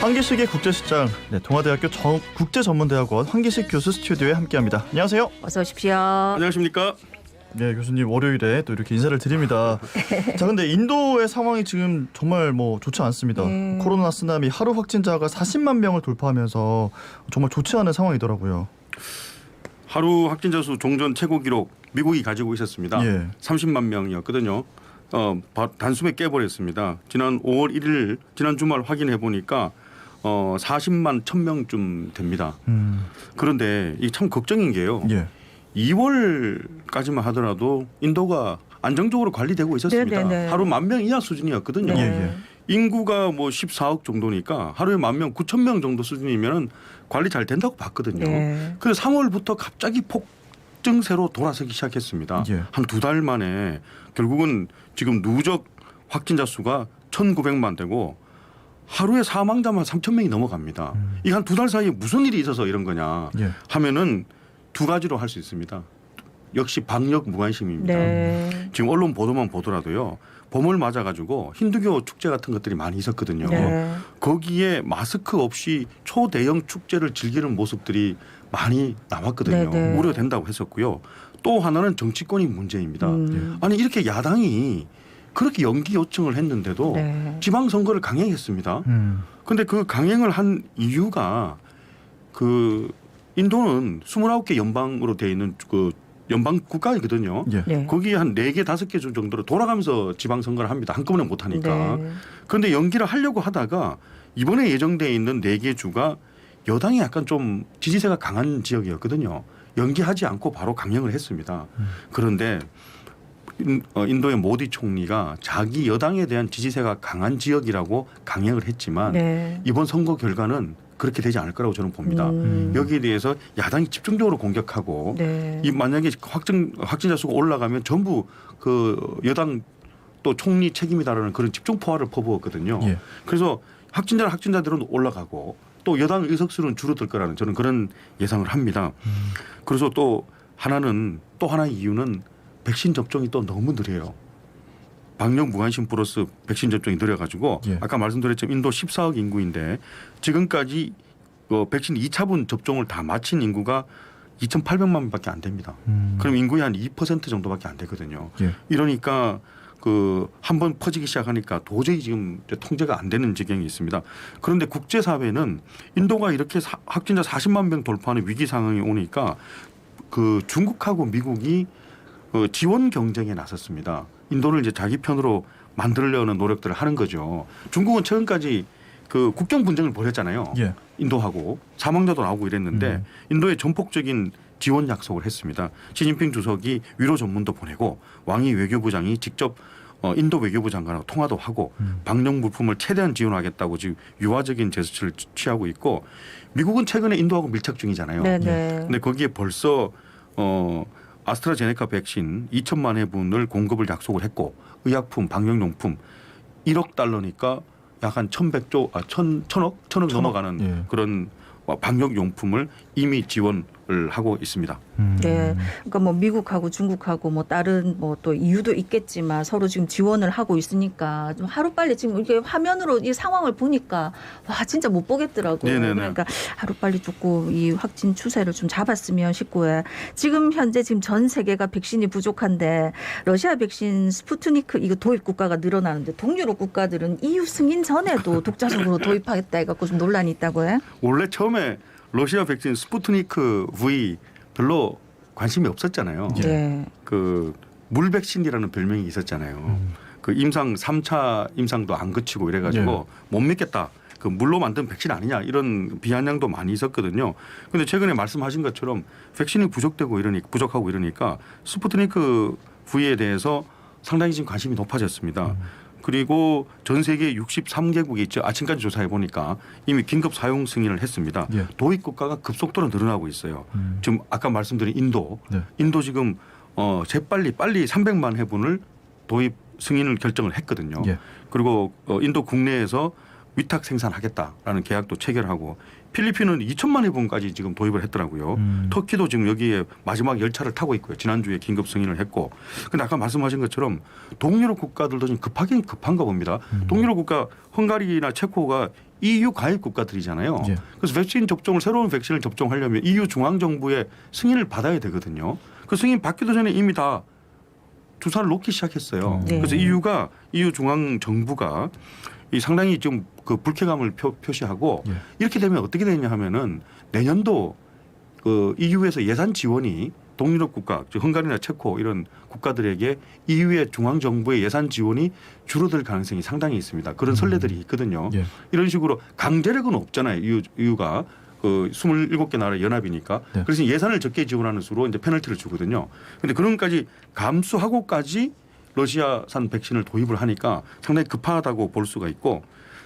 한기식의 국제시장, 동아대학교 국제전문대학원 한기식 교수 스튜디오에 함께합니다. 안녕하세요. 어서 오십시오. 안녕하십니까? 네, 교수님 월요일에 또 이렇게 인사를 드립니다. 자, 근데 인도의 상황이 지금 정말 좋지 않습니다. 코로나 쓰나미 하루 확진자가 40만 명을 돌파하면서 정말 좋지 않은 상황이더라고요. 하루 확진자 수 종전 최고 기록 미국이 가지고 있었습니다. 30만 명이었거든요. 단숨에 깨버렸습니다. 지난 5월 1일 지난 주말 확인해 보니까 40만 1,000명쯤 됩니다. 그런데 이게 참 걱정인 게요. 2월까지만 하더라도 인도가 안정적으로 관리되고 있었습니다. 네네네. 하루 10,000명 이하 수준이었거든요. 인구가 14억 정도니까 하루에 10,000명, 9,000명 정도 수준이면 관리 잘 된다고 봤거든요. 그래서 3월부터 갑자기 폭증세로 돌아서기 시작했습니다. 한 2달 만에 결국은 지금 누적 확진자 수가 1,900만 되고 하루에 사망자만 3,000명이 넘어갑니다. 이 한 2달 사이에 무슨 일이 있어서 이런 거냐 하면은 두 가지로 할 수 있습니다. 역시 방역 무관심입니다. 지금 언론 보도만 보더라도요. 봄을 맞아가지고 힌두교 축제 같은 것들이 많이 있었거든요. 거기에 마스크 없이 초대형 축제를 즐기는 모습들이 많이 나왔거든요. 우려된다고 했었고요. 또 하나는 정치권이 문제입니다. 아니 이렇게 야당이 그렇게 연기 요청을 했는데도 지방선거를 강행했습니다. 그런데 그 강행을 한 이유가 인도는 29개 연방으로 되어 있는 연방 국가이거든요. 거기에 한 4개, 5개 주 정도로 돌아가면서 지방선거를 합니다. 한꺼번에 못하니까. 그런데 연기를 하려고 하다가 이번에 예정되어 있는 4개 주가 여당이 약간 좀 지지세가 강한 지역이었거든요. 연기하지 않고 바로 강행을 했습니다. 그런데 인도의 모디 총리가 자기 여당에 대한 지지세가 강한 지역이라고 강행을 했지만 이번 선거 결과는 그렇게 되지 않을 거라고 저는 봅니다. 여기에 대해서 야당이 집중적으로 공격하고 이 만약에 확진자 수가 올라가면 전부 여당 또 총리 책임이다라는 그런 집중 포화를 퍼부었거든요. 그래서 확진자들은 올라가고 또 여당 의석수는 줄어들 거라는 저는 그런 예상을 합니다. 그래서 또 하나의 이유는 백신 접종이 또 너무 느려요. 방역 무관심 플러스 백신 접종이 느려가지고 아까 말씀드렸지만 인도 14억 인구인데 지금까지 백신 2차분 접종을 다 마친 인구가 2,800만 명밖에 안 됩니다. 그럼 인구의 한 2% 정도밖에 안 되거든요. 이러니까 한번 퍼지기 시작하니까 도저히 지금 통제가 안 되는 지경이 있습니다. 그런데 국제사회는 인도가 이렇게 확진자 40만 명 돌파하는 위기 상황이 오니까 중국하고 미국이 지원 경쟁에 나섰습니다. 인도를 이제 자기 편으로 만들려는 노력들을 하는 거죠. 중국은 최근까지 국경 분쟁을 벌였잖아요. 인도하고 사망자도 나오고 이랬는데 인도에 전폭적인 지원 약속을 했습니다. 시진핑 주석이 위로 전문도 보내고 왕이 외교부장이 직접 인도 외교부 장관하고 통화도 하고 방역 물품을 최대한 지원하겠다고 지금 유화적인 제스처를 취하고 있고 미국은 최근에 인도하고 밀착 중이잖아요. 그런데 거기에 벌써 아스트라제네카 백신 2천만 회분을 공급을 약속을 했고 의약품, 방역용품 1억 달러니까 약 한 1,100조, 천억 넘어가는 그런 방역용품을 이미 지원을 하고 있습니다. 그러니까 미국하고 중국하고 다른 또 이유도 있겠지만 서로 지금 지원을 하고 있으니까 좀 하루 빨리 지금 이렇게 화면으로 이 상황을 보니까 와 진짜 못 보겠더라고요. 그러니까 하루 빨리 조금 이 확진 추세를 좀 잡았으면 싶고요. 지금 현재 전 세계가 백신이 부족한데 러시아 백신 스푸트니크 이거 도입 국가가 늘어나는데 동유럽 국가들은 EU 승인 전에도 독자적으로 도입하겠다 해갖고 좀 논란이 있다고요? 원래 처음에 러시아 백신 스푸트니크 V 별로 관심이 없었잖아요. 물 백신이라는 별명이 있었잖아요. 임상 3차 임상도 안 거치고 이래가지고 못 믿겠다. 물로 만든 백신 아니냐 이런 비아냥도 많이 있었거든요. 그런데 최근에 말씀하신 것처럼 백신이 부족하고 이러니까 스푸트니크 V에 대해서 상당히 지금 관심이 높아졌습니다. 그리고 전 세계 63개국이 있죠. 아침까지 조사해 보니까 이미 긴급 사용 승인을 했습니다. 도입 국가가 급속도로 늘어나고 있어요. 지금 아까 말씀드린 인도 지금 재빨리 300만 회분을 도입 승인을 결정을 했거든요. 그리고 인도 국내에서 위탁 생산하겠다라는 계약도 체결하고 필리핀은 2천만 회분까지 지금 도입을 했더라고요. 터키도 지금 여기에 마지막 열차를 타고 있고요. 지난주에 긴급 승인을 했고. 근데 아까 말씀하신 것처럼 동유럽 국가들도 지금 급한가 봅니다. 동유럽 국가 헝가리나 체코가 EU 가입 국가들이잖아요. 예. 그래서 백신 접종을 새로운 백신을 접종하려면 EU 중앙 정부의 승인을 받아야 되거든요. 그 승인 받기도 전에 이미 다 주사를 놓기 시작했어요. 네. 그래서 EU 중앙 정부가 이 상당히 좀 그 불쾌감을 표시하고 예. 이렇게 되면 어떻게 되냐 하면은 내년도 그 EU에서 예산 지원이 동유럽 국가, 즉 헝가리나 체코 이런 국가들에게 EU의 중앙 정부의 예산 지원이 줄어들 가능성이 상당히 있습니다. 그런 선례들이 있거든요. 예. 이런 식으로 강제력은 없잖아요. EU가 그 27개 나라 연합이니까. 네. 그래서 예산을 적게 지원하는 수로 이제 페널티를 주거든요. 그런데 그런 것까지 감수하고까지 러시아산 백신을 도입을 하니까 상당히 급하다고 볼 수가 있고,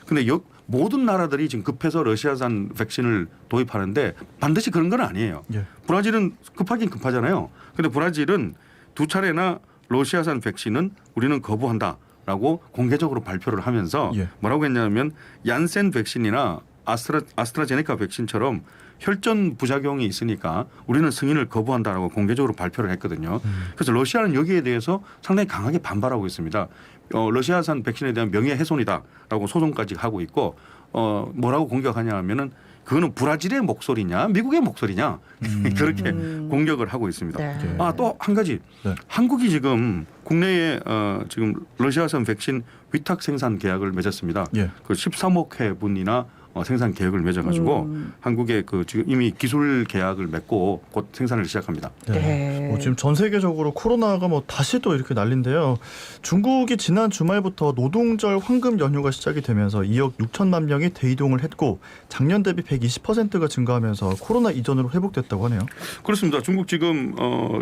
근데 모든 나라들이 지금 급해서 러시아산 백신을 도입하는데 반드시 그런 건 아니에요. 예. 브라질은 급하긴 급하잖아요. 그런데 브라질은 2차례나 러시아산 백신은 우리는 거부한다라고 공개적으로 발표를 하면서 예. 뭐라고 했냐면 얀센 백신이나 아스트라제네카 백신처럼 혈전 부작용이 있으니까 우리는 승인을 거부한다라고 공개적으로 발표를 했거든요. 그래서 러시아는 여기에 대해서 상당히 강하게 반발하고 있습니다. 러시아산 백신에 대한 명예훼손이다라고 소송까지 하고 있고 뭐라고 공격하냐 하면은 그거는 브라질의 목소리냐 미국의 목소리냐 그렇게 공격을 하고 있습니다. 네. 또 한 가지 네. 한국이 지금 국내에 지금 러시아산 백신 위탁 생산 계약을 맺었습니다. 예. 그 13억 회분이나 생산 계획을 맺어가지고 한국에 그 지금 이미 기술 계약을 맺고 곧 생산을 시작합니다. 네. 네. 지금 전 세계적으로 코로나가 다시 또 이렇게 난리인데요. 중국이 지난 주말부터 노동절 황금 연휴가 시작이 되면서 2억 6천만 명이 대이동을 했고 작년 대비 120%가 증가하면서 코로나 이전으로 회복됐다고 하네요. 그렇습니다. 중국 지금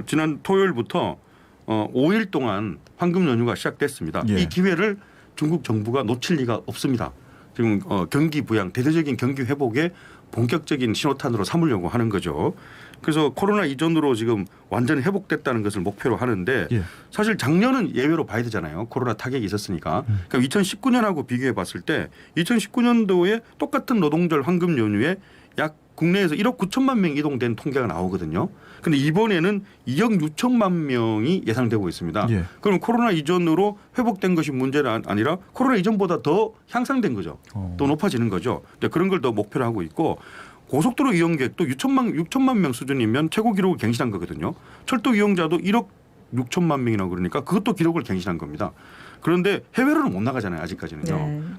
지난 토요일부터 5일 동안 황금 연휴가 시작됐습니다. 예. 이 기회를 중국 정부가 놓칠 리가 없습니다. 지금 경기 부양, 대대적인 경기 회복에 본격적인 신호탄으로 삼으려고 하는 거죠. 그래서 코로나 이전으로 지금 완전히 회복됐다는 것을 목표로 하는데 예. 사실 작년은 예외로 봐야 되잖아요. 코로나 타격이 있었으니까. 그러니까 2019년하고 비교해 봤을 때 2019년도에 똑같은 노동절 황금 연휴에 약 국내에서 1억 9천만 명 이동된 통계가 나오거든요. 그런데 이번에는 2억 6천만 명이 예상되고 있습니다. 예. 그럼 코로나 이전으로 회복된 것이 문제가 아니라 코로나 이전보다 더 향상된 거죠. 더 높아지는 거죠. 그런 걸 더 목표로 하고 있고 고속도로 이용객도 6천만 명 수준이면 최고 기록을 갱신한 거거든요. 철도 이용자도 1억 6천만 명이나 그러니까 그것도 기록을 갱신한 겁니다. 그런데 해외로는 못 나가잖아요. 아직까지는요.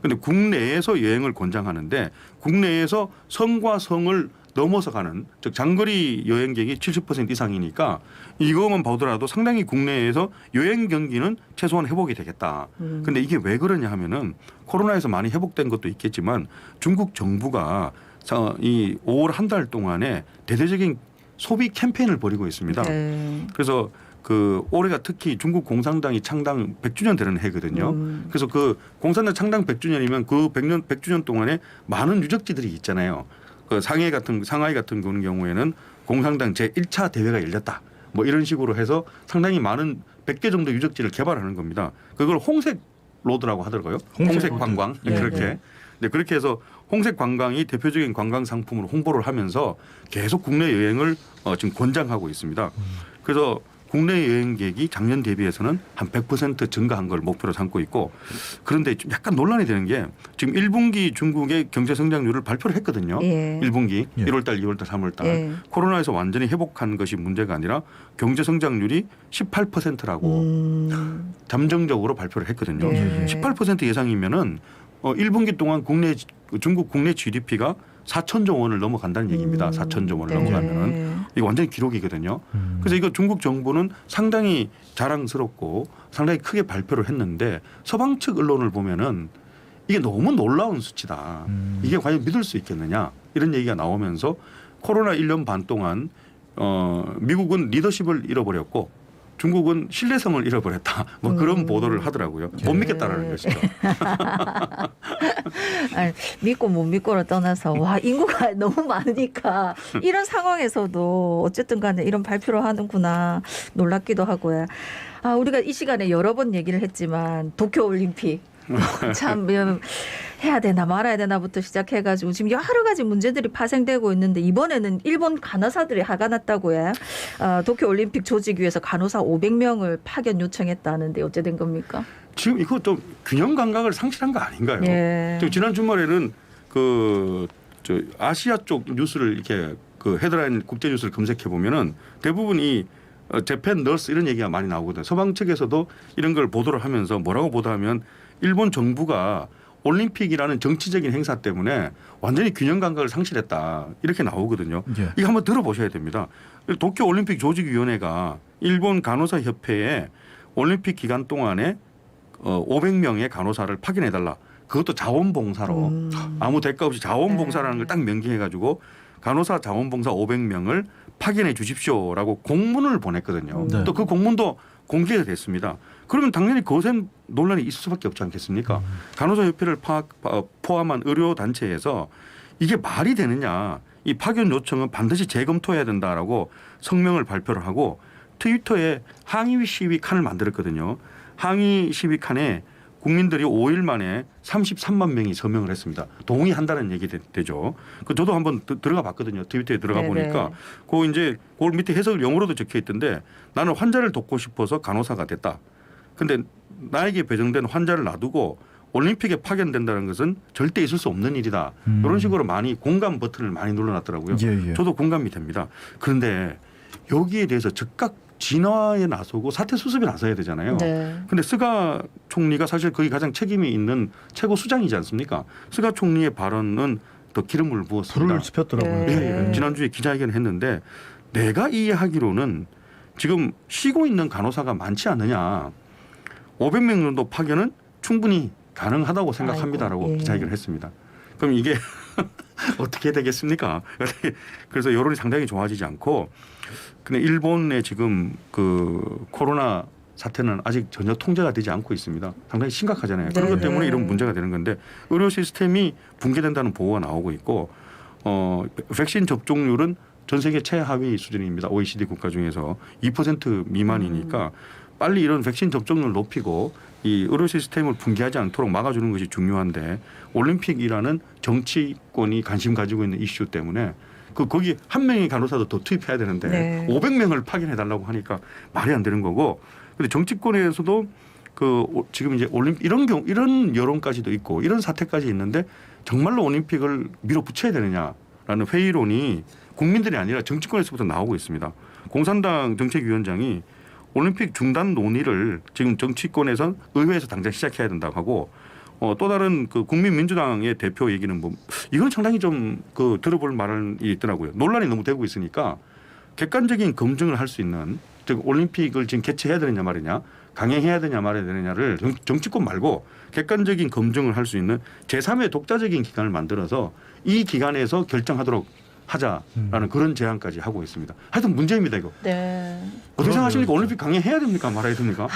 그런데 네. 국내에서 여행을 권장하는데 국내에서 성과 성을 넘어서 가는 즉 장거리 여행객이 70% 이상이니까 이것만 보더라도 상당히 국내에서 여행 경기는 최소한 회복이 되겠다. 그런데 이게 왜 그러냐 하면은 코로나에서 많이 회복된 것도 있겠지만 중국 정부가 이 5월 한 달 동안에 대대적인 소비 캠페인을 벌이고 있습니다. 네. 그래서 그 올해가 특히 중국 공산당이 창당 100주년 되는 해거든요. 그래서 그 공산당 창당 100주년이면 그 100주년 동안에 많은 유적지들이 있잖아요. 그 상하이 같은 경우에는 공산당 제1차 대회가 열렸다. 뭐 이런 식으로 해서 상당히 많은 100개 정도 유적지를 개발하는 겁니다. 그걸 홍색 로드라고 하더라고요. 홍색 관광. 네, 그렇게. 네. 네, 그렇게 해서 홍색 관광이 대표적인 관광 상품으로 홍보를 하면서 계속 국내 여행을 지금 권장하고 있습니다. 그래서 국내 여행객이 작년 대비해서는 한 100% 증가한 걸 목표로 삼고 있고 그런데 좀 약간 논란이 되는 게 지금 1분기 중국의 경제 성장률을 발표를 했거든요. 예. 1분기 예. 1월 달, 2월 달, 3월 달. 예. 코로나에서 완전히 회복한 것이 문제가 아니라 경제 성장률이 18%라고 잠정적으로 발표를 했거든요. 예. 18% 예상이면은 1분기 동안 중국 국내 GDP가 4천조 원을 넘어간다는 얘기입니다. 4천조 원을 네. 넘어가면은 이거 완전히 기록이거든요. 그래서 이거 중국 정부는 상당히 자랑스럽고 상당히 크게 발표를 했는데 서방 측 언론을 보면은 이게 너무 놀라운 수치다. 이게 과연 믿을 수 있겠느냐 이런 얘기가 나오면서 코로나 1년 반 동안 미국은 리더십을 잃어버렸고 중국은 신뢰성을 잃어버렸다. 뭐 그런 보도를 하더라고요. 못 믿겠다라는 것이죠. 아니, 믿고 못 믿고를 떠나서 와 인구가 너무 많으니까 이런 상황에서도 어쨌든 간에 이런 발표를 하는구나 놀랍기도 하고요. 우리가 이 시간에 여러 번 얘기를 했지만 도쿄올림픽 참 해야 되나 말아야 되나부터 시작해가지고 지금 여러 가지 문제들이 파생되고 있는데 이번에는 일본 간호사들이 화가 났다고 해. 도쿄올림픽 조직위에서 간호사 500명을 파견 요청했다는데 어째 된 겁니까? 지금 이거 좀 균형 감각을 상실한 거 아닌가요? 예. 지금 지난 주말에는 저 아시아 쪽 뉴스를 이렇게 그 헤드라인 국제 뉴스를 검색해 보면은 대부분 이 재팬 너스 이런 얘기가 많이 나오거든요. 서방 측에서도 이런 걸 보도를 하면서 뭐라고 보도하면 일본 정부가 올림픽이라는 정치적인 행사 때문에 완전히 균형 감각을 상실했다 이렇게 나오거든요. 예. 이거 한번 들어보셔야 됩니다. 도쿄 올림픽 조직위원회가 일본 간호사 협회에 올림픽 기간 동안에 500명의 간호사를 파견해달라. 그것도 자원봉사로 아무 대가 없이 자원봉사라는 걸 딱 명기해가지고 간호사 자원봉사 500명을 파견해 주십시오라고 공문을 보냈거든요. 네. 또 그 공문도 공개가 됐습니다. 그러면 당연히 거센 논란이 있을 수밖에 없지 않겠습니까? 간호사협회를 포함한 의료단체에서 이게 말이 되느냐. 이 파견 요청은 반드시 재검토해야 된다라고 성명을 발표를 하고 트위터에 항의 시위 칸을 만들었거든요. 항의 시위 칸에 국민들이 5일 만에 33만 명이 서명을 했습니다. 동의한다는 얘기 되죠. 그 저도 한번 들어가 봤거든요. 트위터에 들어가 보니까 그 이제 그 밑에 해석을 영어로도 적혀 있던데 나는 환자를 돕고 싶어서 간호사가 됐다. 근데 나에게 배정된 환자를 놔두고 올림픽에 파견된다는 것은 절대 있을 수 없는 일이다. 이런 식으로 많이 공감 버튼을 많이 눌러놨더라고요. 예. 저도 공감이 됩니다. 그런데 여기에 대해서 즉각 진화에 나서고 사태 수습에 나서야 되잖아요. 그런데 스가 총리가 사실 거기 가장 책임이 있는 최고 수장이지 않습니까? 스가 총리의 발언은 더 기름을 부었습니다. 불을 지폈더라고요. 예. 지난주에 기자회견을 했는데 내가 이해하기로는 지금 쉬고 있는 간호사가 많지 않느냐. 500명 정도 파견은 충분히 가능하다고 생각합니다라고 기자회견을 했습니다. 그럼 이게 어떻게 되겠습니까? 그래서 여론이 상당히 좋아지지 않고 근데 일본의 지금 그 코로나 사태는 아직 전혀 통제가 되지 않고 있습니다. 상당히 심각하잖아요. 그런 것 때문에 이런 문제가 되는 건데 의료 시스템이 붕괴된다는 보고가 나오고 있고 백신 접종률은 전 세계 최하위 수준입니다. OECD 국가 중에서 2% 미만이니까 빨리 이런 백신 접종률을 높이고 이 의료 시스템을 붕괴하지 않도록 막아주는 것이 중요한데 올림픽이라는 정치권이 관심 가지고 있는 이슈 때문에 거기 한 명의 간호사도 더 투입해야 되는데 500명을 파견해달라고 하니까 말이 안 되는 거고. 근데 정치권에서도 지금 이제 올림픽 이런 여론까지도 있고 이런 사태까지 있는데 정말로 올림픽을 밀어붙여야 되느냐라는 회의론이 국민들이 아니라 정치권에서부터 나오고 있습니다. 공산당 정책위원장이 올림픽 중단 논의를 지금 정치권에서 의회에서 당장 시작해야 된다고 하고 또 다른 그 국민민주당의 대표 얘기는 뭐 이건 상당히 좀 들어볼 말이 있더라고요. 논란이 너무 되고 있으니까 객관적인 검증을 할 수 있는 즉 올림픽을 지금 개최해야 되느냐 말이냐 강행해야 되냐 말아야 되느냐를 정치권 말고 객관적인 검증을 할 수 있는 제3의 독자적인 기관을 만들어서 이 기관에서 결정하도록 하자라는 그런 제안까지 하고 있습니다. 하여튼 문제입니다 이거. 어떻게 생각하십니까? 올림픽 강행해야 됩니까? 말아야 됩니까?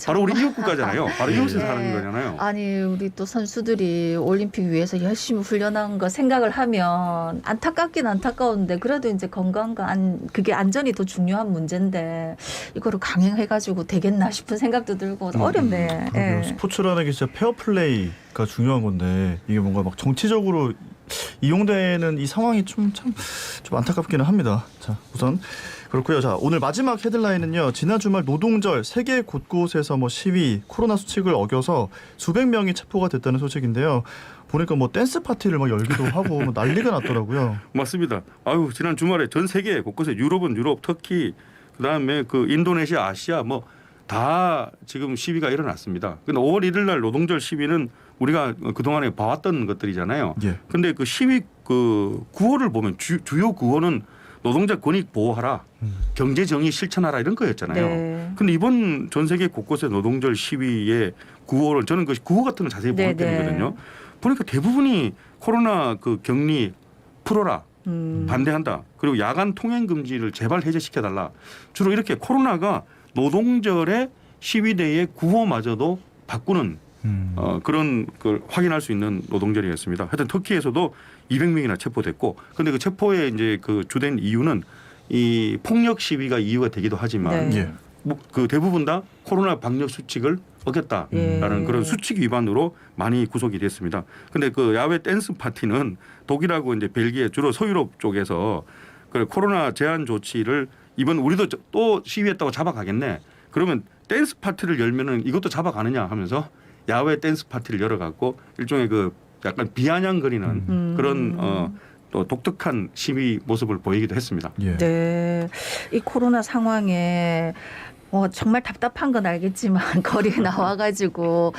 바로 우리 이웃 국가잖아요. 바로 이웃에서 사는 거잖아요. 아니 우리 또 선수들이 올림픽 위해서 열심히 훈련한 거 생각을 하면 안타깝긴 안타까운데 그래도 이제 건강과 그게 안전이 더 중요한 문제인데 이거를 강행해가지고 되겠나 싶은 생각도 들고 어렵네. 스포츠라는 게 진짜 페어플레이가 중요한 건데 이게 뭔가 막 정치적으로 이용되는 이 상황이 좀 안타깝기는 합니다. 자, 우선 그렇고요. 자, 오늘 마지막 헤드라인은요. 지난 주말 노동절 세계 곳곳에서 시위, 코로나 수칙을 어겨서 수백 명이 체포가 됐다는 소식인데요. 보니까 댄스 파티를 열기도 하고 난리가 났더라고요. 맞습니다. 지난 주말에 전 세계 곳곳에 유럽은 유럽, 터키, 그다음에 인도네시아, 아시아 다 지금 시위가 일어났습니다. 근데 5월 1일 날 노동절 시위는 우리가 그동안에 봐왔던 것들이잖아요. 근데 그 시위 구호를 보면 주요 구호는 노동자 권익 보호하라, 경제 정의 실천하라 이런 거였잖아요. 근데 이번 전 세계 곳곳의 노동절 시위의 구호를 저는 그 구호 같은 거 자세히 보는 편이거든요. 보니까 대부분이 코로나 격리 풀어라. 반대한다. 그리고 야간 통행 금지를 제발 해제시켜달라. 주로 이렇게 코로나가 노동절의 시위대의 구호마저도 바꾸는 그런 걸 확인할 수 있는 노동절이었습니다. 하여튼 터키에서도 200명이나 체포됐고, 그런데 그 체포의 이제 주된 이유는 이 폭력 시위가 이유가 되기도 하지만 대부분 다 코로나 방역 수칙을 어겼다라는 그런 수칙 위반으로 많이 구속이 됐습니다. 그런데 야외 댄스 파티는 독일하고 이제 벨기에 주로 서유럽 쪽에서 코로나 제한 조치를 이번 우리도 또 시위했다고 잡아가겠네. 그러면 댄스 파티를 열면은 이것도 잡아가느냐 하면서 야외 댄스 파티를 열어갖고 일종의 약간 비아냥거리는 그런 또 독특한 시위 모습을 보이기도 했습니다. 예. 네, 이 코로나 상황에 정말 답답한 건 알겠지만 거리에 나와가지고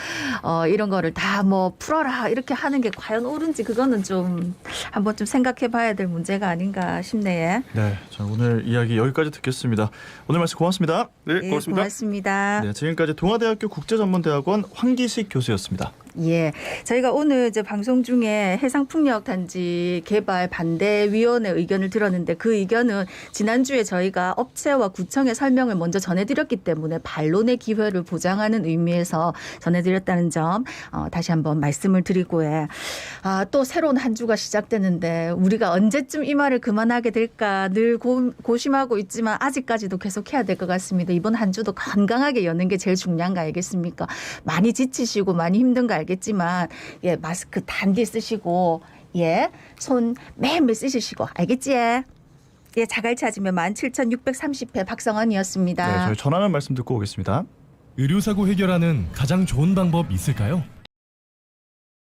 이런 거를 다 뭐 풀어라 이렇게 하는 게 과연 옳은지 그거는 좀 한번 좀 생각해봐야 될 문제가 아닌가 싶네요. 네, 자, 오늘 이야기 여기까지 듣겠습니다. 오늘 말씀 고맙습니다. 네, 고맙습니다. 고맙습니다. 네, 지금까지 동아대학교 국제전문대학원 황기식 교수였습니다. 예, 저희가 오늘 이제 방송 중에 해상풍력단지 개발 반대위원회 의견을 들었는데 그 의견은 지난주에 저희가 업체와 구청의 설명을 먼저 전해드렸기 때문에 반론의 기회를 보장하는 의미에서 전해드렸다는 점 다시 한번 말씀을 드리고요. 또 새로운 한 주가 시작되는데 우리가 언제쯤 이 말을 그만하게 될까 늘 고심하고 있지만 아직까지도 계속해야 될 것 같습니다. 이번 한 주도 건강하게 여는 게 제일 중요한 거 알겠습니까? 많이 지치시고 많이 힘든 거 알겠지만 예, 마스크 단디 쓰시고 예, 손 매일매일 쓰시고 알겠지? 예, 자갈 찾으면 17,630회 박성원이었습니다. 네, 저희 전하는 말씀 듣고 오겠습니다. 의료사고 해결하는 가장 좋은 방법 있을까요?